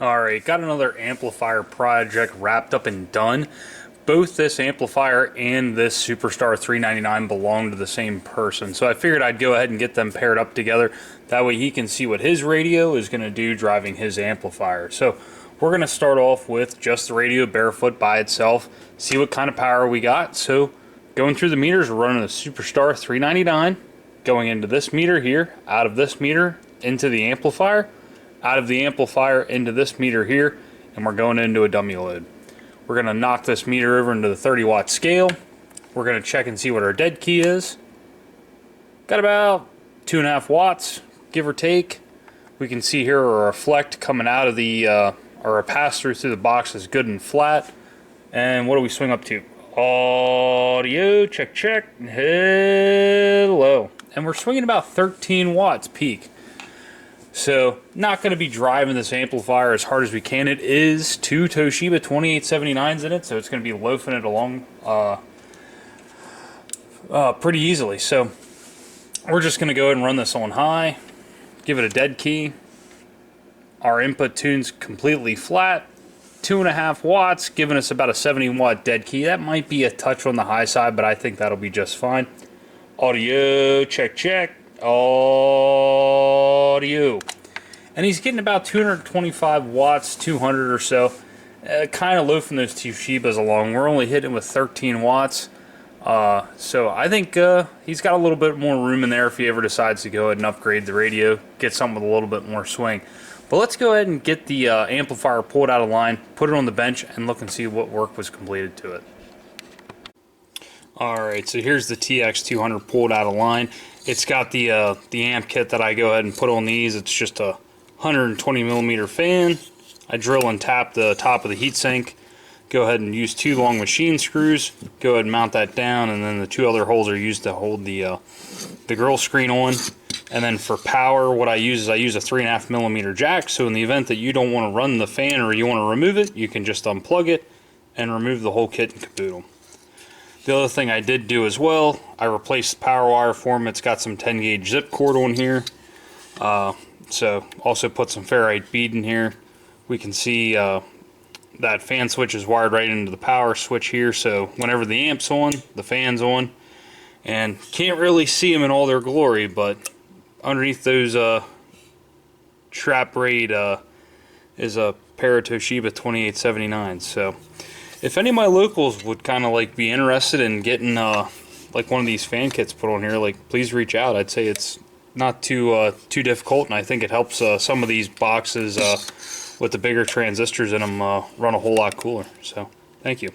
Alright, got another amplifier project wrapped up and done. Both this amplifier and this Superstar 399 belong to the same person, so I figured I'd go ahead and get them paired up together. That way he can see what his radio is going to do driving his amplifier. So we're going to start off with just the radio barefoot by itself, see what kind of power we got. So going through the meters, we're running a Superstar 399, going into this meter here, out of this meter, into the amplifier, out of the amplifier into this meter here, and we're going into a dummy load. We're going to knock this meter over into the 30 watt scale. We're going to check and see what our dead key is. Got about 2.5 watts, give or take. We can see here our reflect coming out of the, or our pass through the box is good and flat. And what do we swing up to? Audio, check, check, hello. And we're swinging about 13 watts peak. So, not going to be driving this amplifier as hard as we can. It is two Toshiba 2879s in it, so it's going to be loafing it along pretty easily. So, we're just going to go ahead and run this on high, give it a dead key. Our input tune's completely flat, 2.5 watts, giving us about a 70 watt dead key. That might be a touch on the high side, but I think that'll be just fine. Audio, check, check. Audio, and he's getting about 225 watts, 200 or so, kind of low from those Toshibas along. We're only hitting with 13 watts, so I think he's got a little bit more room in there if he ever decides to go ahead and upgrade the radio, get something with a little bit more swing. But let's go ahead and get the amplifier pulled out of line, put it on the bench, and look and see what work was completed to it. Alright, so here's the TX200 pulled out of line. It's got the amp kit that I go ahead and put on these. It's just a 120 millimeter fan. I drill and tap the top of the heatsink. Go ahead and use 2 long machine screws. Go ahead and mount that down, and then the 2 other holes are used to hold the grill screen on. And then for power, what I use is I use a 3.5 millimeter jack. So in the event that you don't want to run the fan or you want to remove it, you can just unplug it and remove the whole kit and caboodle. The other thing I did do as well, I replaced the power wire for him. It's got some 10 gauge zip cord on here. So also put some ferrite bead in here. We can see that fan switch is wired right into the power switch here. So whenever the amp's on, the fan's on. And can't really see them in all their glory, but underneath those trap braid is a pair of Toshiba 2879s. So if any of my locals would kind of like be interested in getting like one of these fan kits put on here, like please reach out. I'd say it's not too difficult, and I think it helps some of these boxes with the bigger transistors in them run a whole lot cooler. So thank you.